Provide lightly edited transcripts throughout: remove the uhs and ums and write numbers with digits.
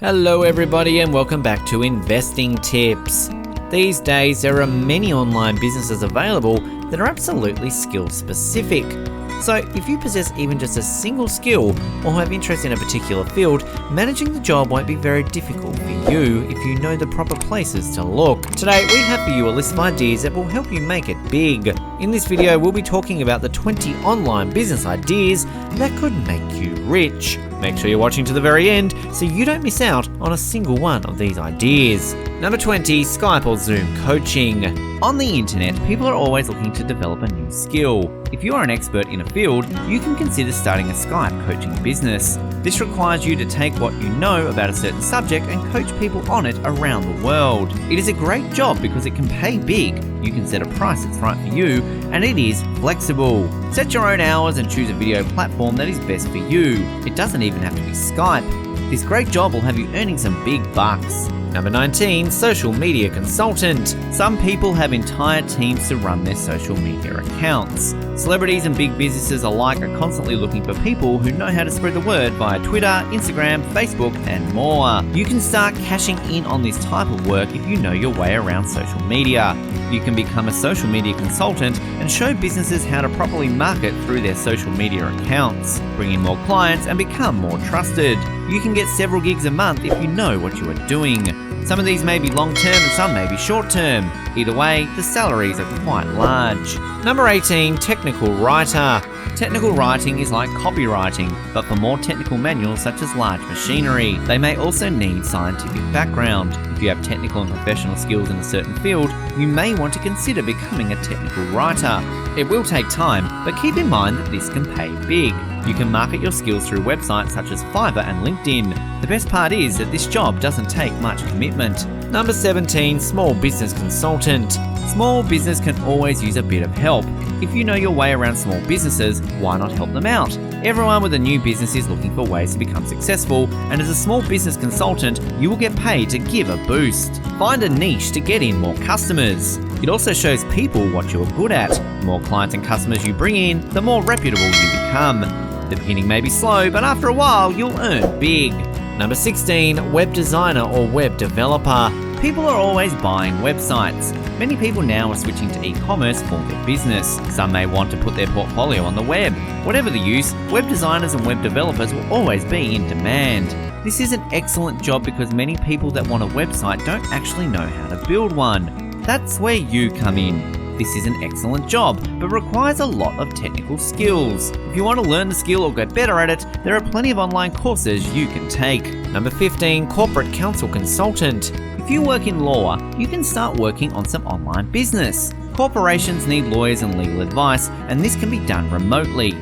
Hello everybody and welcome back to Investing Tips. These days there are many online businesses available that are absolutely skill specific. So if you possess even just a single skill or have interest in a particular field, managing the job won't be very difficult for you if you know the proper places to look. Today we have for you a list of ideas that will help you make it big. In this video we'll be talking about the 20 online business ideas that could make you rich. Make sure you're watching to the very end so you don't miss out on a single one of these ideas. Number 20, Skype or Zoom coaching. On the internet, people are always looking to develop a new skill. If you are an expert in a field, you can consider starting a Skype coaching business. This requires you to take what you know about a certain subject and coach people on it around the world. It is a great job because it can pay big. You can set a price that's right for you, and it is flexible. Set your own hours and choose a video platform that is best for you. It doesn't even have to be Skype. This great job will have you earning some big bucks. Number 19, social media consultant. Some people have entire teams to run their social media accounts. Celebrities and big businesses alike are constantly looking for people who know how to spread the word via Twitter, Instagram, Facebook, and more. You can start cashing in on this type of work if you know your way around social media. You can become a social media consultant and show businesses how to properly market through their social media accounts, bring in more clients, and become more trusted. You can get several gigs a month if you know what you are doing. Some of these may be long-term and some may be short-term. Either way, the salaries are quite large. Number 18, technical writer. Technical writing is like copywriting, but for more technical manuals such as large machinery. They may also need scientific background. If you have technical and professional skills in a certain field, you may want to consider becoming a technical writer. It will take time, but keep in mind that this can pay big. You can market your skills through websites such as Fiverr and LinkedIn. The best part is that this job doesn't take much commitment. Number 17, small business consultant. Small business can always use a bit of help. If you know your way around small businesses, why not help them out? Everyone with a new business is looking for ways to become successful, and as a small business consultant, you will get paid to give a boost. Find a niche to get in more customers. It also shows people what you are good at. The more clients and customers you bring in, the more reputable you become. The beginning may be slow, but after a while, you'll earn big. Number 16, web designer or web developer. People are always buying websites. Many people now are switching to e-commerce for their business. Some may want to put their portfolio on the web. Whatever the use, web designers and web developers will always be in demand. This is an excellent job because many people that want a website don't actually know how to build one. That's where you come in. This is an excellent job, but requires a lot of technical skills. If you want to learn the skill or get better at it, there are plenty of online courses you can take. Number 15, corporate counsel consultant. If you work in law, you can start working on some online business. Corporations need lawyers and legal advice, and this can be done remotely.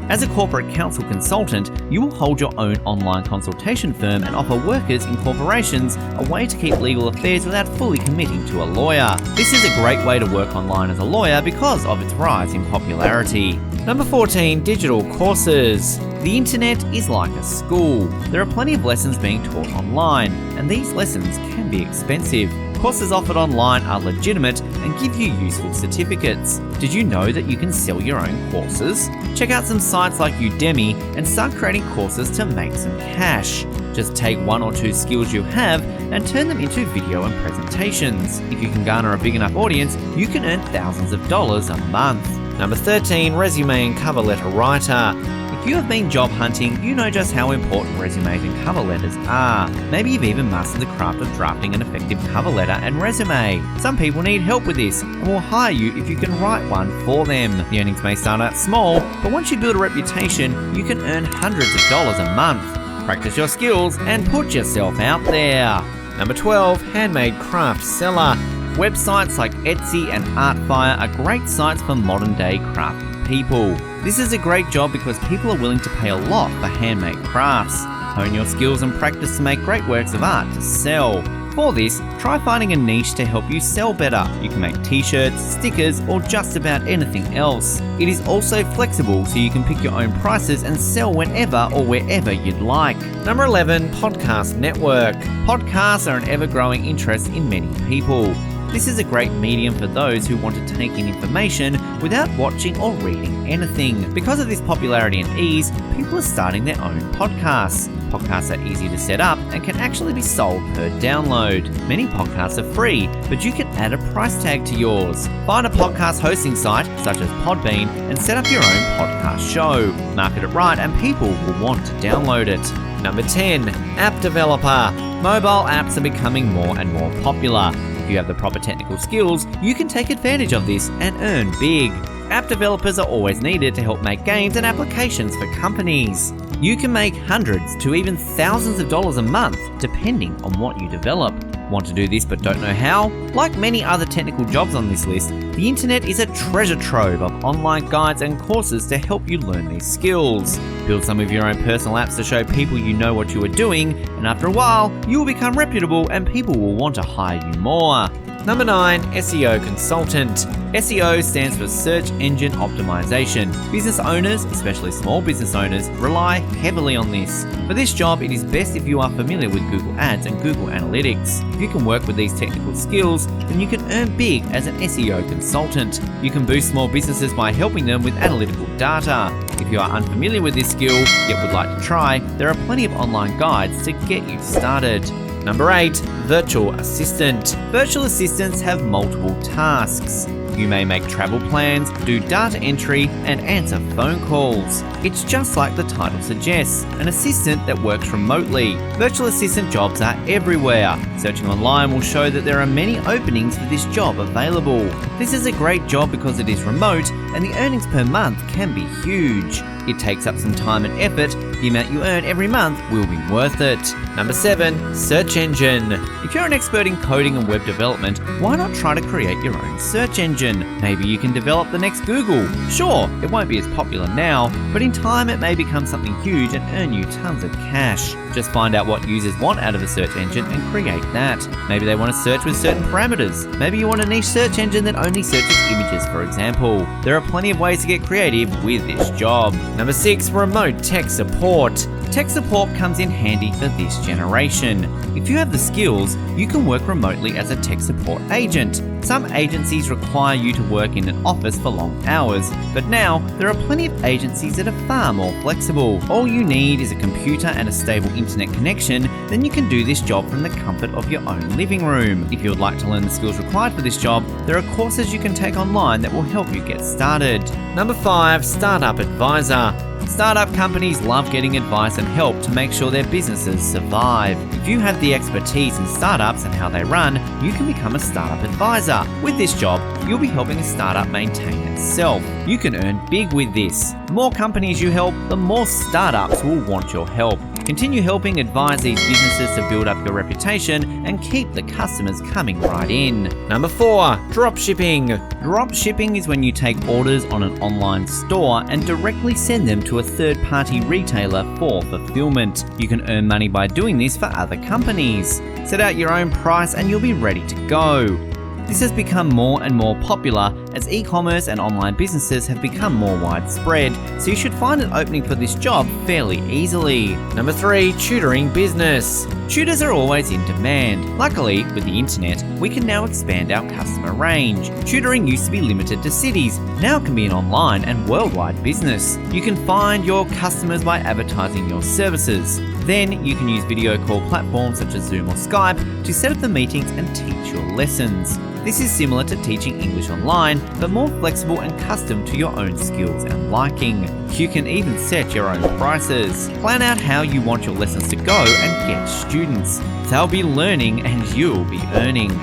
As a corporate counsel consultant, you will hold your own online consultation firm and offer workers in corporations a way to keep legal affairs without fully committing to a lawyer. This is a great way to work online as a lawyer because of its rise in popularity. Number 14, digital courses. The internet is like a school. There are plenty of lessons being taught online, and these lessons can be expensive. Courses offered online are legitimate and give you useful certificates. Did you know that you can sell your own courses? Check out some sites like Udemy and start creating courses to make some cash. Just take one or two skills you have and turn them into video and presentations. If you can garner a big enough audience, you can earn thousands of dollars a month. Number 13, resume and cover letter writer. If you have been job hunting, you know just how important resumes and cover letters are. Maybe you've even mastered the craft of drafting an effective cover letter and resume. Some people need help with this and will hire you if you can write one for them. The earnings may start out small, but once you build a reputation, you can earn hundreds of dollars a month. Practice your skills and put yourself out there. Number 12, handmade craft seller. Websites like Etsy and Artfire are great sites for modern day crafty people. This is a great job because people are willing to pay a lot for handmade crafts. Hone your skills and practice to make great works of art to sell. For this, try finding a niche to help you sell better. You can make t-shirts, stickers, or just about anything else. It is also flexible so you can pick your own prices and sell whenever or wherever you'd like. Number 11, podcast network. Podcasts are an ever-growing interest in many people. This is a great medium for those who want to take in information without watching or reading anything. Because of this popularity and ease, people are starting their own podcasts. Podcasts are easy to set up and can actually be sold per download. Many podcasts are free, but you can add a price tag to yours. Find a podcast hosting site such as Podbean and set up your own podcast show. Market it right and people will want to download it. Number 10, app developer. Mobile apps are becoming more and more popular. If you have the proper technical skills, you can take advantage of this and earn big. App developers are always needed to help make games and applications for companies. You can make hundreds to even thousands of dollars a month, depending on what you develop. Want to do this but don't know how? Like many other technical jobs on this list, the internet is a treasure trove of online guides and courses to help you learn these skills. Build some of your own personal apps to show people you know what you are doing, and after a while, you will become reputable and people will want to hire you more. Number 9, SEO Consultant. SEO stands for Search Engine Optimization. Business owners, especially small business owners, rely heavily on this. For this job, it is best if you are familiar with Google Ads and Google Analytics. If you can work with these technical skills, then you can earn big as an SEO consultant. You can boost small businesses by helping them with analytical data. If you are unfamiliar with this skill, yet would like to try, there are plenty of online guides to get you started. Number 8, Virtual Assistant. Virtual assistants have multiple tasks. You may make travel plans, do data entry, and answer phone calls. It's just like the title suggests, an assistant that works remotely. Virtual assistant jobs are everywhere. Searching online will show that there are many openings for this job available. This is a great job because it is remote and the earnings per month can be huge. It takes up some time and effort. The amount you earn every month will be worth it. Number 7, search engine. If you're an expert in coding and web development, why not try to create your own search engine? Maybe you can develop the next Google. Sure, it won't be as popular now, but in time it may become something huge and earn you tons of cash. Just find out what users want out of a search engine and create that. Maybe they want to search with certain parameters. Maybe you want a niche search engine that only searches images, for example. There are plenty of ways to get creative with this job. Number 6, remote tech support. Tech support comes in handy for this generation. If you have the skills, you can work remotely as a tech support agent. Some agencies require you to work in an office for long hours, but now there are plenty of agencies that are far more flexible. All you need is a computer and a stable internet connection, then you can do this job from the comfort of your own living room. If you would like to learn the skills required for this job, there are courses you can take online that will help you get started. Number 5, Startup Advisor. Startup companies love getting advice and help to make sure their businesses survive. If you have the expertise in startups and how they run, you can become a startup advisor. With this job, you'll be helping a startup maintain itself. You can earn big with this. The more companies you help, the more startups will want your help. Continue helping advise these businesses to build up your reputation and keep the customers coming right in. Number 4, Dropshipping. Dropshipping is when you take orders on an online store and directly send them to a third-party retailer for fulfillment. You can earn money by doing this for other companies. Set out your own price and you'll be ready to go. This has become more and more popular as e-commerce and online businesses have become more widespread, so you should find an opening for this job fairly easily. Number 3, Tutoring Business. Tutors are always in demand. Luckily, with the internet, we can now expand our customer range. Tutoring used to be limited to cities, now it can be an online and worldwide business. You can find your customers by advertising your services. Then you can use video call platforms such as Zoom or Skype to set up the meetings and teach your lessons. This is similar to teaching English online, but more flexible and custom to your own skills and liking. You can even set your own prices. Plan out how you want your lessons to go and get students. They'll be learning and you'll be earning.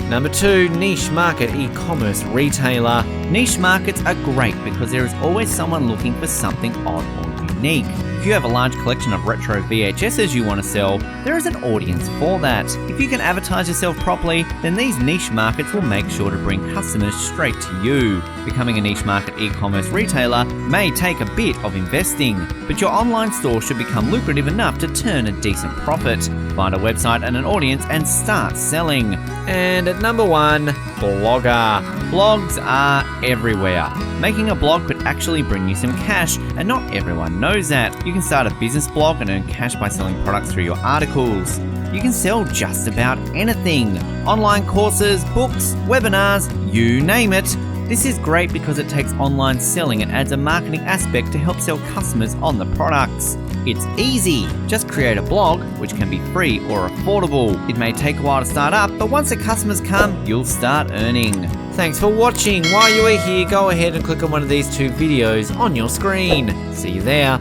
Number 2, niche market e-commerce retailer. Niche markets are great because there is always someone looking for something odd or unique. If you have a large collection of retro VHSs you want to sell, there is an audience for that. If you can advertise yourself properly, then these niche markets will make sure to bring customers straight to you. Becoming a niche market e-commerce retailer may take a bit of investing, but your online store should become lucrative enough to turn a decent profit. Find a website and an audience and start selling. And at number 1, blogger. Blogs are everywhere. Making a blog could actually bring you some cash, and not everyone knows that. You can start a business blog and earn cash by selling products through your articles. you can sell just about anything. Online courses, books, webinars, you name it. This is great because it takes online selling and adds a marketing aspect to help sell customers on the products. It's easy. Just create a blog, which can be free or affordable. It may take a while to start up, but once the customers come, you'll start earning. Thanks for watching. While you are here, go ahead and click on one of these 2 videos on your screen. See you there.